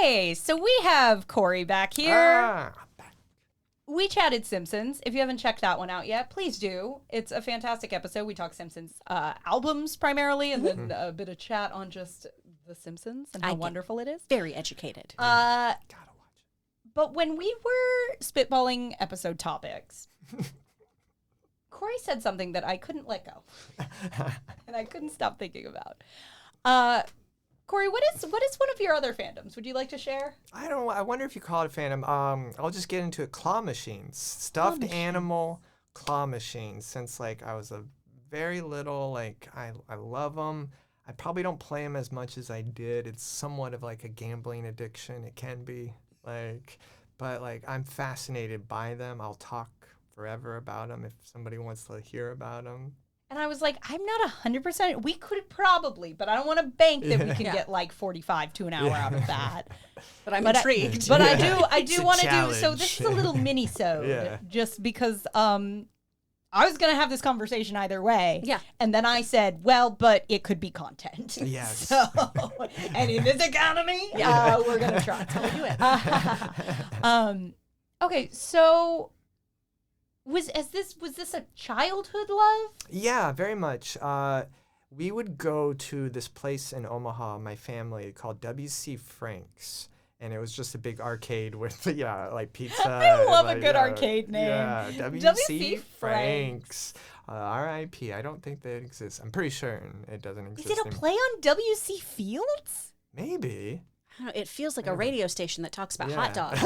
Hey, so we have Corey back here. We chatted Simpsons. If you haven't checked that one out yet, please do. It's a fantastic episode. We talk Simpsons albums primarily, and then a bit of chat on just The Simpsons and how wonderful it is. Very educated. Gotta watch it. But when we were spitballing episode topics, Corey said something that I couldn't let go, and I couldn't stop thinking about. Corey, what is one of your other fandoms? Would you like to share? I wonder if you call it a fandom. I'll just get into it. Claw machines, stuffed animal claw machines. Since like I was a very little, like I love them. I probably don't play them as much as I did. It's somewhat of like a gambling addiction. It can be but like I'm fascinated by them. I'll talk forever about them if somebody wants to hear about them. And I was like, I'm not 100%. We could probably, but I don't want to bank that we can get like 45 to an hour out of that. But I'm intrigued. I do want to do. So this is a little mini-sode, just because I was gonna have this conversation either way. Yeah. And then I said, well, but it could be content. Yes. So, and in this economy, we're gonna try. That's how we do it. Okay, so. Was this a childhood love? Yeah, very much. We would go to this place in Omaha, my family, called W.C. Frank's. And it was just a big arcade with, like pizza. I love a good arcade name. Yeah, W.C. Frank's. R.I.P. I don't think that exists. I'm pretty sure it doesn't exist. Is it a play on W.C. Fields? Maybe. I don't know, it feels like a radio station that talks about hot dogs.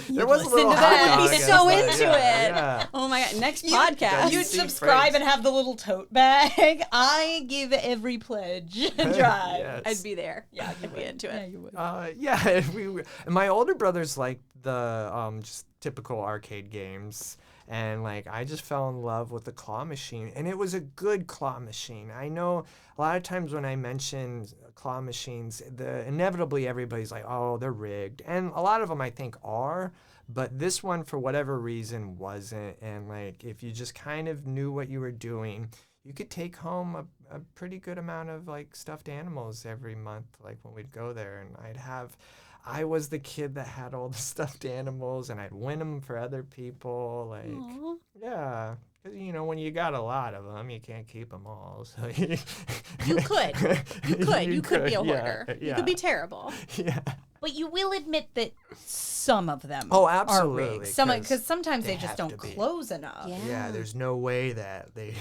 There was a Listen little to that. hot I'd dog be so aspect. into it. Yeah. Oh my God. Next podcast. You'd subscribe and have the little tote bag. I give every pledge and drive. Yes. I'd be there. Yeah, I'd be into it. Yeah, you would. And my older brothers liked the just typical arcade games. And like I just fell in love with the claw machine, and it was a good claw machine. I know a lot of times when I mention claw machines, inevitably everybody's like, "Oh, they're rigged," and a lot of them I think are, but this one for whatever reason wasn't. And like if you just kind of knew what you were doing, you could take home a pretty good amount of like stuffed animals every month. Like when we'd go there, and I was the kid that had all the stuffed animals, and I'd win them for other people. Like, Aww. yeah, 'cause, when you got a lot of them, you can't keep them all. So You could. You could be a hoarder. Yeah. You could be terrible. Yeah. But you will admit that some of them absolutely, are rigged. Because sometimes they just don't close enough. Yeah. There's no way that they,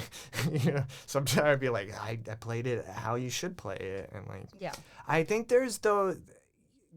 sometimes I'd be like, I played it how you should play it. And like, I think there's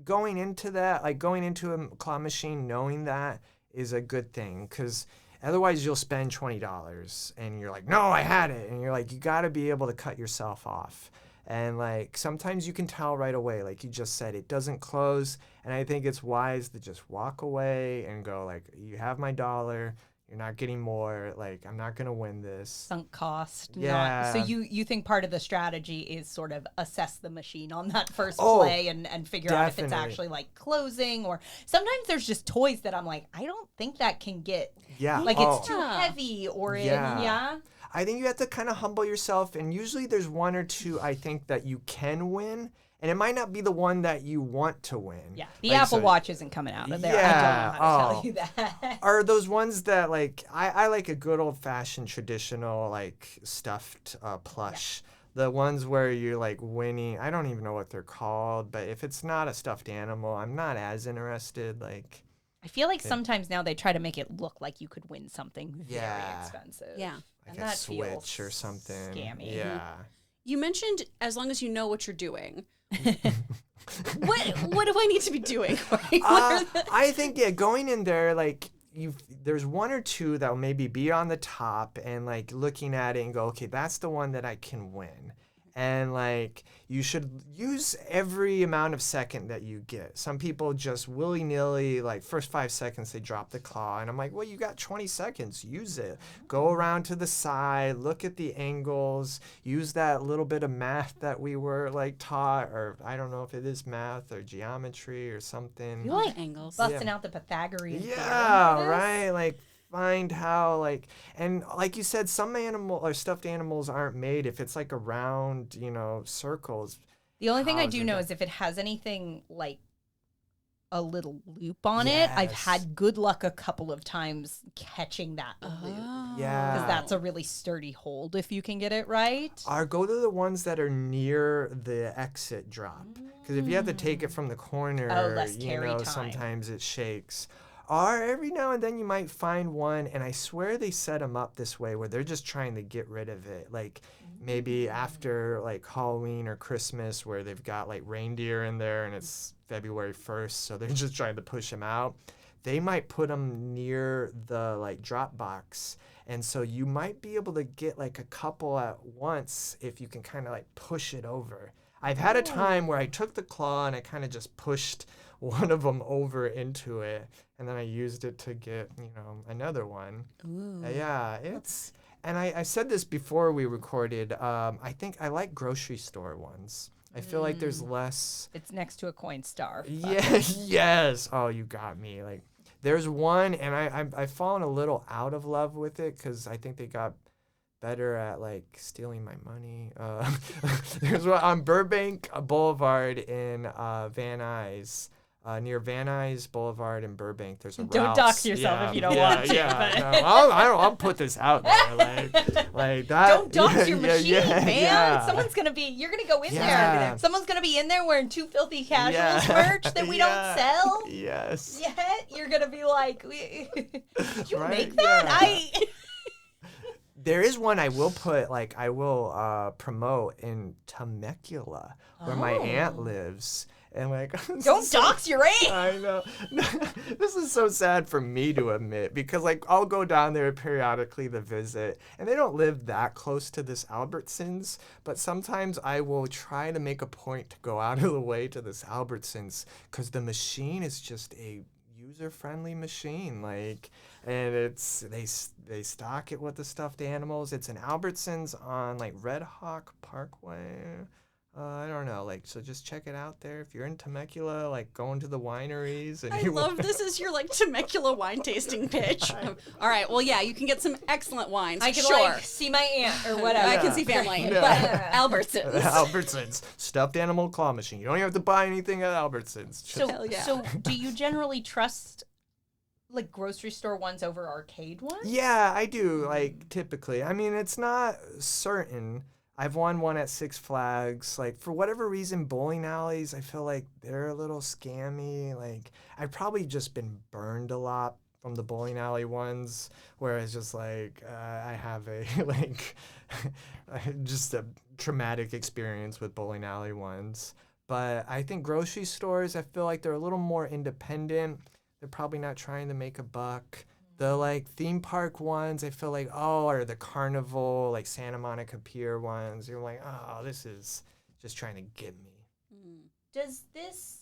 going into a claw machine knowing that is a good thing, because otherwise you'll spend $20 and you're like, no, I had it, and you're like, you got to be able to cut yourself off. And like sometimes you can tell right away, like you just said, it doesn't close, and I think it's wise to just walk away and go like, you have my $1, you're not getting more, like I'm not gonna win this. Sunk cost. Yeah. So you think part of the strategy is sort of assess the machine on that first play and figure out if it's actually like closing, or sometimes there's just toys that I'm like, I don't think that can get like it's too heavy, or I think you have to kind of humble yourself, and usually there's one or two I think that you can win. And it might not be the one that you want to win. Yeah, the Apple Watch isn't coming out of there. I don't know how to tell you that. Are those ones that, like, I like a good old-fashioned traditional, like, stuffed plush. Yeah. The ones where you're, like, winning. I don't even know what they're called. But if it's not a stuffed animal, I'm not as interested. Like, I feel like sometimes now they try to make it look like you could win something very expensive. Yeah. Like a Switch or something. Scammy. Yeah. You mentioned as long as you know what you're doing. What do I need to be doing? I think going in there, like there's one or two that will maybe be on the top, and like looking at it and go, okay, that's the one that I can win. And like you should use every amount of second that you get. Some people just willy-nilly, like first 5 seconds they drop the claw, and I'm like, well, you got 20 seconds, use it. Go around to the side, look at the angles, use that little bit of math that we were like taught, or I don't know if it is math or geometry or something. You like angles, busting out the Pythagorean theorem. Right, like find how, like, and like you said, some animal or stuffed animals aren't made if it's like around, circles. The only thing I do know is if it has anything like a little loop on it. I've Yes. had good luck a couple of times catching that loop. Yeah. Because that's a really sturdy hold if you can get it right. Go to the ones that are near the exit drop. Because if you have to take it from the corner, less carry time. sometimes it shakes. Or every now and then you might find one, and I swear they set them up this way where they're just trying to get rid of it. Like maybe after like Halloween or Christmas where they've got like reindeer in there and it's February 1st, so they're just trying to push them out. They might put them near the like drop box. And so you might be able to get like a couple at once if you can kind of like push it over. I've had a time where I took the claw and I kind of just pushed one of them over into it, and then I used it to get, another one. Yeah, and I said this before we recorded, I think I like grocery store ones. I feel like there's less. It's next to a coin star. Yeah, yes. Oh, you got me. Like, there's one, and I've fallen a little out of love with it because I think they got better at like stealing my money. There's one on Burbank Boulevard in Van Nuys. Near Van Nuys Boulevard in Burbank, there's a Don't Ralph's. dox yourself if you don't want to. Yeah. No, I'll put this out there, like that. Don't dox your machine, man. Yeah. You're gonna go in Yeah. there. Someone's gonna be in there wearing Too Filthy Casuals merch that we don't sell. Yes. Yet you're gonna be like, did you Right, make that? yeah. There is one I will promote in Temecula, where my aunt lives. And like, Don't dox your aunt. I know. This is so sad for me to admit because like I'll go down there periodically to visit, and they don't live that close to this Albertsons, but sometimes I will try to make a point to go out of the way to this Albertsons because the machine is just a user-friendly machine, like, and they stock it with the stuffed animals. It's an Albertsons on like Red Hawk Parkway. I don't know, like, so just check it out there. If you're in Temecula, like, going to the wineries. And I love this is your, like, Temecula wine tasting pitch. All right, well, yeah, you can get some excellent wines. I can, sure. see my aunt or whatever. I can see family, Yeah. but Albertsons. Albertsons. Stuffed animal claw machine. You don't even have to buy anything at Albertsons. Just, Hell yeah. So do you generally trust, like, grocery store ones over arcade ones? yeah, I do, like, typically. I mean, it's not certain. I've won one at Six Flags. Like, for whatever reason, bowling alleys, I feel like they're a little scammy. Like, I've probably just been burned a lot from the bowling alley ones, where it's just like, I have a, like, just a traumatic experience with bowling alley ones. But I think grocery stores, I feel like they're a little more independent. They're probably not trying to make a buck. The, like, theme park ones, I feel like, or the carnival, like, Santa Monica Pier ones, you're like, oh, this is just trying to get me. Does this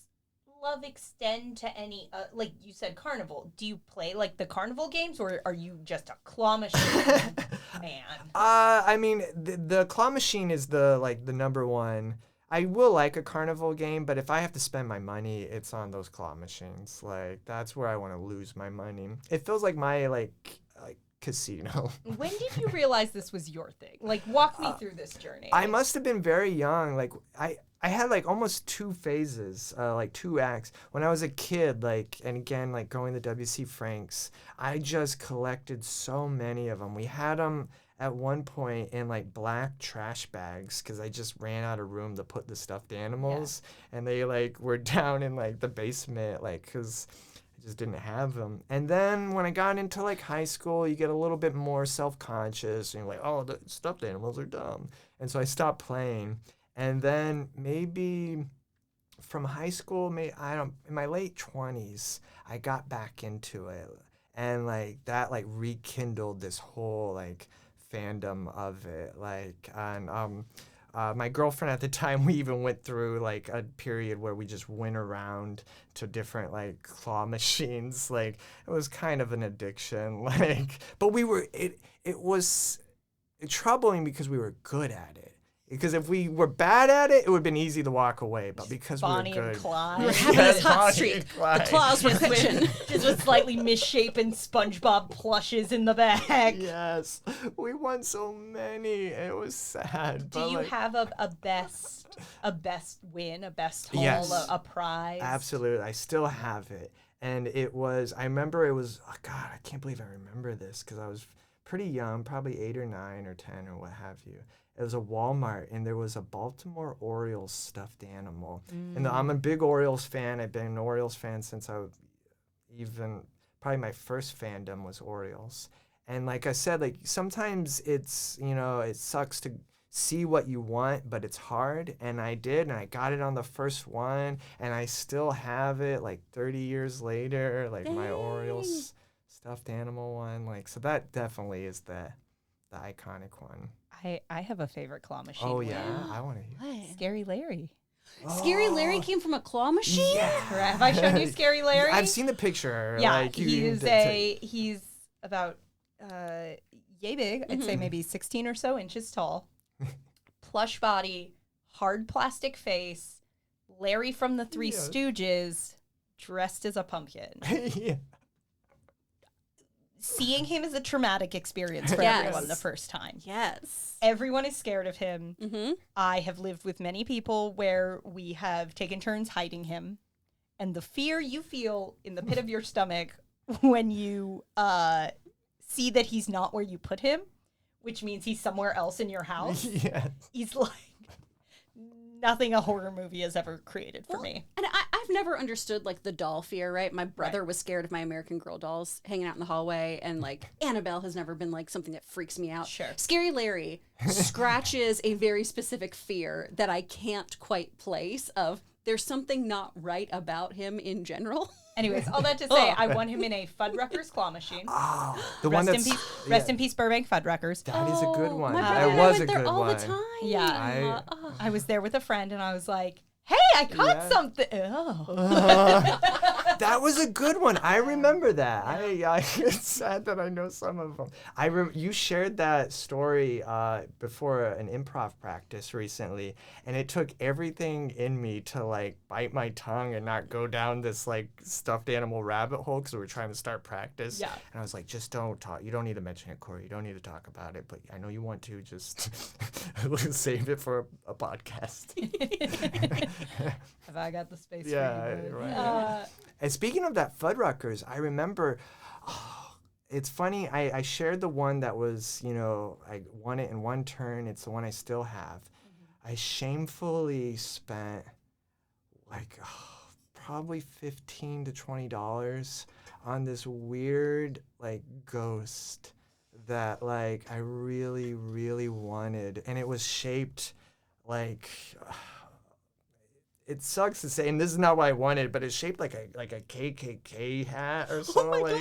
love extend to any, like you said, carnival? Do you play, like, the carnival games, or are you just a claw machine man? I mean, the claw machine is the number one. I will like a carnival game, but if I have to spend my money, it's on those claw machines. Like, that's where I want to lose my money. It feels like my, like casino. When did you realize this was your thing? Like, walk me through this journey. I must have been very young. Like, I had, like, almost two phases, like, two acts. When I was a kid, like, and again, like, going to W.C. Frank's, I just collected so many of them. We had them at one point in like black trash bags because I just ran out of room to put the stuffed animals, and they like were down in like the basement, like, because I just didn't have them. And then when I got into like high school, you get a little bit more self-conscious and you're like, oh, the stuffed animals are dumb, and so I stopped playing. And then maybe from high school, in my late 20s, I got back into it, and like that like rekindled this whole like fandom of it. Like, and my girlfriend at the time, we even went through like a period where we just went around to different like claw machines. Like, it was kind of an addiction. Like, but it was troubling because we were good at it. Because if we were bad at it, it would have been easy to walk away. But because Bonnie we were and good, Clyde. We were having this hot Bonnie streak. and Clyde. The claws were twitching. Just with slightly misshapen SpongeBob plushes in the back. Yes, we won so many. It was sad. Do but you like, have a best win, a best haul, Yes. a prize? Absolutely, I still have it, and it was. I remember it was. Oh God, I can't believe I remember this because I was pretty young, probably 8 or 9 or 10 or what have you. It was a Walmart, and there was a Baltimore Orioles stuffed animal. And I'm a big Orioles fan. I've been an Orioles fan since probably my first fandom was Orioles. And like I said, like sometimes it's, it sucks to see what you want, but it's hard. And I did, and I got it on the first one, and I still have it like 30 years later, like my Orioles stuffed animal one. Like, so that definitely is the iconic one. I have a favorite claw machine. Oh yeah, I want to hear. What? Scary Larry. Scary Larry came from a claw machine? Have I shown you Scary Larry? I've seen the picture. Yeah, like, he's about yay big. I'd Mm-hmm. say maybe 16 or so inches tall. Plush body, hard plastic face. Larry from the Three Yes. Stooges, dressed as a pumpkin. yeah. Seeing him is a traumatic experience for Yes. everyone the first time. Yes. Everyone is scared of him. Mm-hmm. I have lived with many people where we have taken turns hiding him. And the fear you feel in the pit of your stomach when you see that he's not where you put him, which means he's somewhere else in your house, Yes. is like nothing a horror movie has ever created for me. And I've never understood like the doll fear, right? My brother was scared of my American Girl dolls hanging out in the hallway, and like Annabelle has never been like something that freaks me out. Sure. Scary Larry scratches a very specific fear that I can't quite place of there's something not right about him in general. Anyways, all that to say, I won him in a Fuddruckers claw machine. Oh, the one Rest that's in peace, rest in peace, Burbank Fuddruckers. That is a good one. My That brother and I was went a there good all one. the time. Yeah. I was there with a friend, and I was like, "Hey, I caught Yeah. something." Oh. That was a good one. I remember that. It's sad that I know some of them. You shared that story before an improv practice recently, and it took everything in me to like bite my tongue and not go down this like stuffed animal rabbit hole because we were trying to start practice. Yeah. And I was like, just don't talk. You don't need to mention it, Corey. You don't need to talk about it, but I know you want to. Just save it for a podcast. Have I got the space Yeah, for you? right. And speaking of that Fuddruckers, I remember, it's funny, I shared the one that was, I won it in one turn. It's the one I still have. I shamefully spent like probably $15 to $20 on this weird like ghost that like I really, really wanted. And it was shaped like... It sucks to say, and this is not what I wanted, but it's shaped like a KKK hat or something.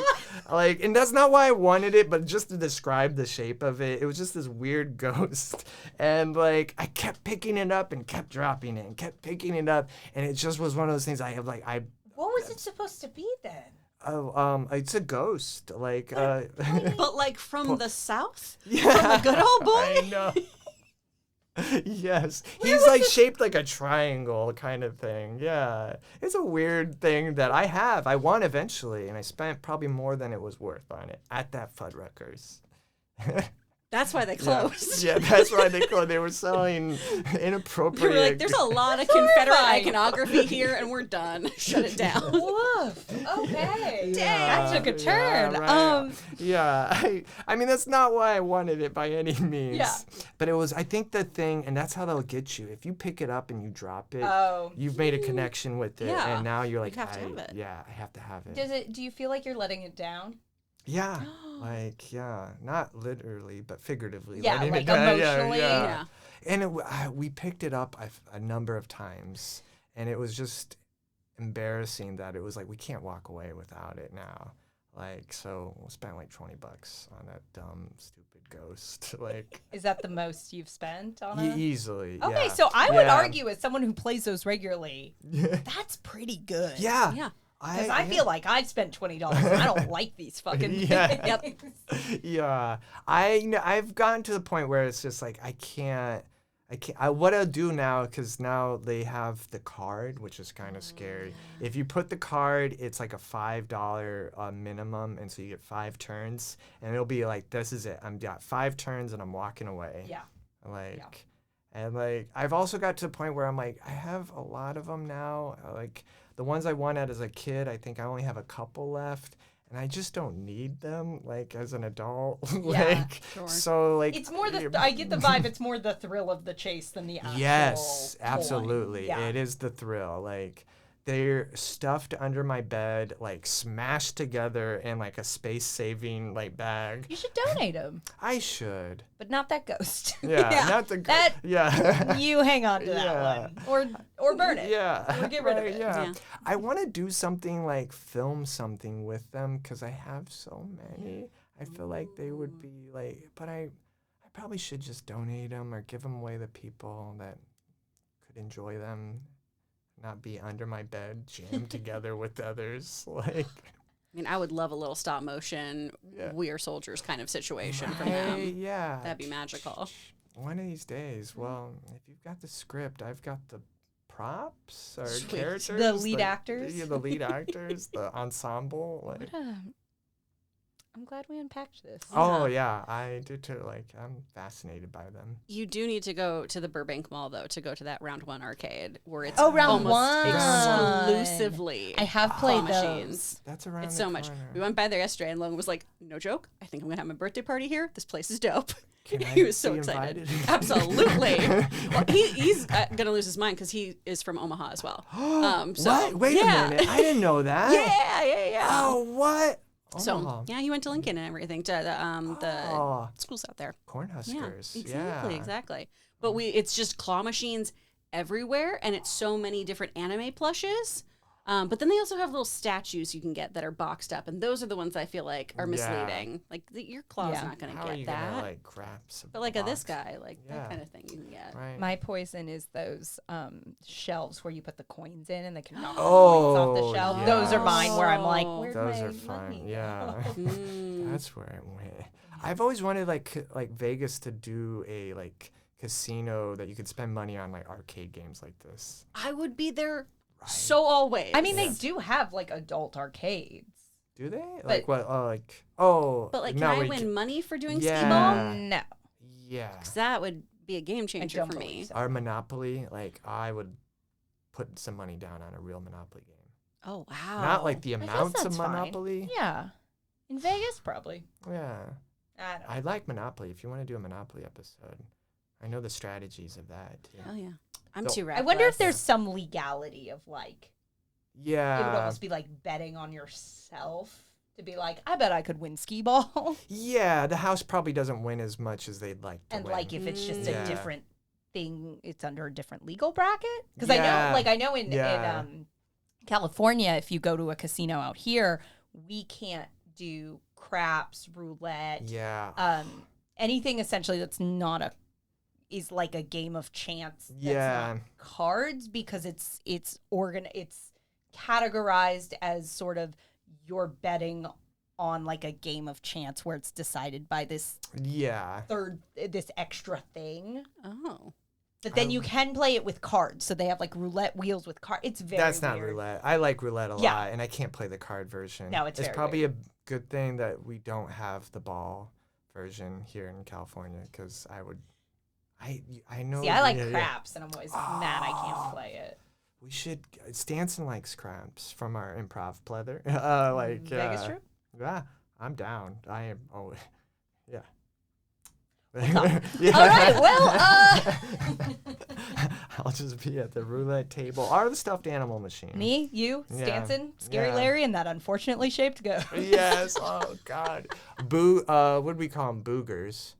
And that's not why I wanted it, but just to describe the shape of it, it was just this weird ghost, and like I kept picking it up and kept dropping it and kept picking it up, and it just was one of those things What was it supposed to be then? It's a ghost, like But like from the South? yeah, From the good old boy? I know. Yes, he's like shaped like a triangle kind of thing. Yeah, it's a weird thing that I won eventually, and I spent probably more than it was worth on it at that Fuddruckers. That's why they closed. Yeah, that's why they closed. They were selling They inappropriate. were like, there's a lot of Confederate horrifying. iconography here, and we're done. Shut it down. Woof. Okay. Yeah, That took a turn. right. Yeah, I mean that's not why I wanted it by any means. Yeah. But it was, I think the thing, and that's how they'll get you. If you pick it up and you drop it, Oh. you've made a connection with it, Yeah. and now you're like, You have to have it. Yeah, I have to have it. Do you feel like you're letting it down? Yeah, not literally, but figuratively. Yeah, letting like it down. emotionally. Yeah. And we picked it up a number of times, and it was just embarrassing that it was like we can't walk away without it now. Like, so we spent like $20 on that dumb, stupid ghost. Like, Is that the most you've spent on it? easily. Okay, yeah. so I would Yeah. argue as someone who plays those regularly, that's pretty good. Yeah. Yeah. Because I feel like I've spent $20 and I don't like these fucking Yeah. things. Yeah, I've gotten to the point where it's just like I can't I can't. What I'll do now, because now they have the card, which is kind of scary. If you put the card, it's like a $5 minimum, and so you get 5 turns, and it'll be like, this is it. I'm got 5 turns, and I'm walking away. Yeah. Like, and like, I've also got to the point where I'm like, I have a lot of them now. Like, the ones I won at as a kid, I think I only have a couple left. And I just don't need them, like, as an adult. Like, sure. so, like... It's more I get the vibe, it's more the thrill of the chase than the actual Yes, toy. absolutely. Yeah. It is the thrill. Like, they're stuffed under my bed, like, smashed together in, like, a space-saving, like, bag. You should donate them, I should. but not that ghost. Yeah, not the... That- yeah. You hang on to that one. Or burn it. Yeah. Or get rid of right, it. Yeah. Yeah. I want to do something like film something with them because I have so many. I feel like they would be like, but I probably should just donate them or give them away to people that could enjoy them, not be under my bed jammed together with others. Like, I mean, I would love a little stop motion Yeah. We Are Soldiers kind of situation from hey, them. yeah. That'd be magical. One of these days. Well, if you've got the script, I've got the props or Sweet. characters. The lead like, actors? Yeah, the lead actors, the ensemble. Like, I'm glad we unpacked this. oh yeah, I do too. Like, I'm fascinated by them. You do need to go to the Burbank Mall, though, to go to that Round 1 arcade where it's Round almost 1. exclusively I have claw played machines. those. That's around It's the so much. corner. We went by there yesterday, and Logan was like, "No joke. I think I'm gonna have my birthday party here. This place is dope." Can he I was so be excited. invited? Absolutely. Well, he's gonna lose his mind because he is from Omaha as well. So, What? Wait yeah. a minute. I didn't know that. Yeah. Oh, what? So Omaha. yeah, he went to Lincoln and everything to the Oh, schools out there. Cornhuskers. Yeah, Yeah. exactly. But it's just claw machines everywhere, and it's so many different anime plushes. But then they also have little statues you can get that are boxed up, and those are the ones I feel like are misleading. Like your claw's not going to How are get you that. gonna like grab some But like box? this guy, like Yeah. that kind of thing you can get. Right. My poison is those shelves where you put the coins in and they can knock Oh, the coins off the shelf. Those are mine where I'm like, Oh. where'd Those my are fun. money Yeah. go? Mm. That's where it went. I've always wanted like Vegas to do a like casino that you could spend money on like arcade games like this. I would be there Right. so always. I mean, Yeah. they do have like adult arcades. Do they? But- Like what? Oh, like oh. but like, no, can I wait, win money for doing Yeah. skee ball? No. Yeah. 'Cause that would be a game changer don't for believe me. so. Our Monopoly, like I would put some money down on a real Monopoly game. Oh wow! Not like the I guess amounts of that's fine. Monopoly. Yeah. In Vegas, probably. Yeah. I don't know. I like Monopoly. If you want to do a Monopoly episode, I know the strategies of that too. Hell yeah! I'm So- too reckless. I wonder if there's some legality of like, it would Yeah. almost be like betting on yourself to be like, I bet I could win skee ball. Yeah, the house probably doesn't win as much as they'd like to And win. like if it's just Yeah. a different thing, it's under a different legal bracket. Because Yeah. I know in Yeah. California, if you go to a casino out here, we can't do craps, roulette, Yeah. anything essentially that's not is like a game of chance. That's Yeah. not cards because it's categorized as sort of you're betting on like a game of chance where it's decided by this Yeah. this extra thing. Oh, But then you can play it with cards. So they have like roulette wheels with cards. It's very That's not weird. roulette. I like roulette a Yeah. lot, and I can't play the card version. No, it's very probably a good thing that we don't have the ball version here in California because I know. See, I like yeah, yeah. craps, and I'm always mad I can't play it. We should. Stanson likes craps from our improv pleather. Vegas trip? Yeah, I'm down. I am. Oh, yeah. All right, well, I'll just be at the roulette table or the stuffed animal machine. me, you, Yeah. Stanson, Scary Yeah. Larry, and that unfortunately shaped ghost. Yes. Oh God. What did we call them? Boogers.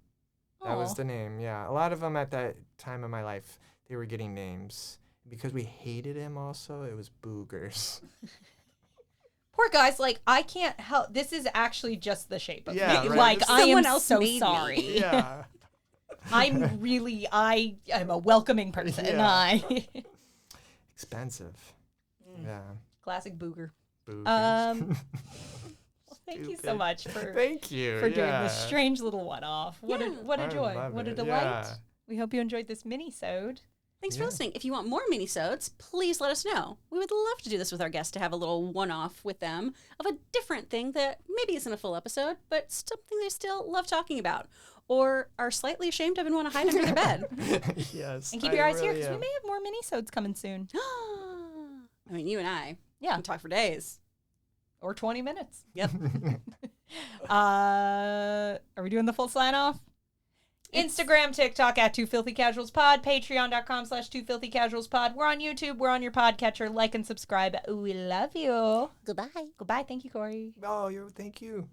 That was Aw. the name. Yeah. A lot of them at that time of my life, they were getting names because we hated him. Also, it was boogers. Poor guys, like I can't help. This is actually just the shape of Yeah, me. right. Like It's I am someone else so made me. sorry. Yeah. I'm a welcoming person. Yeah. Expensive. Yeah. Classic booger. Boogers. Well, thank you so Stupid. much for Thank you. doing yeah. this strange little one-off. What Yeah. a I joy. love What a it. delight. Yeah. We hope you enjoyed this mini-sode. Thanks for listening. If you want more mini-sodes, please let us know. We would love to do this with our guests, to have a little one-off with them of a different thing that maybe isn't a full episode, but something they still love talking about, or are slightly ashamed of and want to hide under their bed. Yes. And keep your eyes here, because we may have more mini-sodes coming soon. I mean, you and I Yeah. can talk for days. Or 20 minutes. Yep. Are we doing the full sign-off? Instagram, TikTok at Two Filthy Casuals Pod, patreon.com/twofilthycasualspod. We're on YouTube. We're on your podcatcher. Like and subscribe. We love you. Goodbye. Goodbye. Thank you, Corey. Oh, thank you.